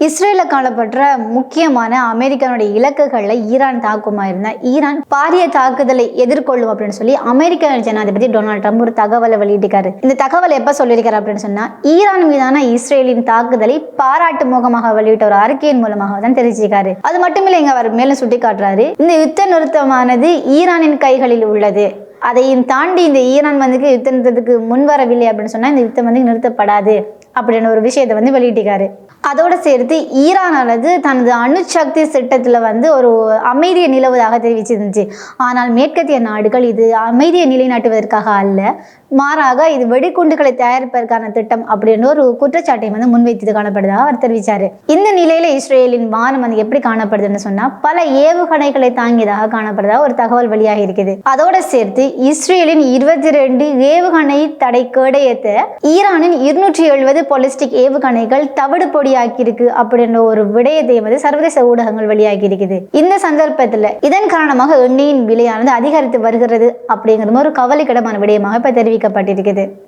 இஸ்ரேல காணப்பட்ட முக்கியமான அமெரிக்காவுடைய இலக்குகளை ஈரான் தாக்குமா இருந்தா ஈரான் பாரிய தாக்குதலை எதிர்கொள்ளும் அப்படின்னு சொல்லி அமெரிக்க ஜனாதிபதி டொனால்ட் ட்ரம்ப் ஒரு தகவலை வெளியிட்டிருக்காரு. இந்த தகவலை எப்ப சொல்லியிருக்காரு அப்படின்னு சொன்னா, ஈரான் மீதான இஸ்ரேலின் தாக்குதலை பாராட்டு முகமாக வெளியிட்ட ஒரு அறிக்கையின் மூலமாக தான் தெரிவிச்சிருக்காரு. அது மட்டுமில்லை, இங்க அவர் மேலும் சுட்டி காட்டுறாரு, இந்த யுத்த நிறுத்தமானது ஈரானின் கைகளில் உள்ளது. அதையும் தாண்டி இந்த ஈரான் யுத்த நிறுத்தத்துக்கு முன்வரவில்லை அப்படின்னு சொன்னா இந்த யுத்தம் நிறுத்தப்படாது அப்படின்னு ஒரு விஷயத்தை வெளியிட்டிருக்காரு. அதோட சேர்த்து ஈரானானது தனது அணுசக்தி திட்டத்தில் ஒரு அமைதியை நிலவுவதாக தெரிவிச்சிருந்துச்சு. ஆனால் மேற்கத்திய நாடுகள் இது அமைதியை நிலைநாட்டுவதற்காக அல்ல, மாறாக இது வெடிகுண்டுகளை தயாரிப்பதற்கான திட்டம் அப்படின்னு ஒரு குற்றச்சாட்டை முன்வைத்து காணப்படுவதாக அவர் தெரிவித்தார். இந்த நிலையில இஸ்ரேலின் வானம் எப்படி காணப்படுதுன்னு சொன்னா, பல ஏவுகணைகளை தாங்கியதாக காணப்படுவதாக ஒரு தகவல் வெளியாக இருக்குது. அதோட சேர்த்து இஸ்ரேலின் 22 ஏவுகணை தடை கேடயத்தை ஈரானின் 270 பாலிஸ்டிக் ஏவுகணைகள் தவிடு பொடியாக்கி இருக்கு அப்படின்ற ஒரு விடயத்தை சர்வதேச ஊடகங்கள் வெளியாகி இருக்குது. இந்த சந்தர்ப்பத்தில் இதன் காரணமாக எண்ணெயின் விலையானது அதிகரித்து வருகிறது அப்படிங்கிற ஒரு கவலைக்கிடமான விடயமாக இப்ப தெரிவிக்கப்பட்டிருக்குது.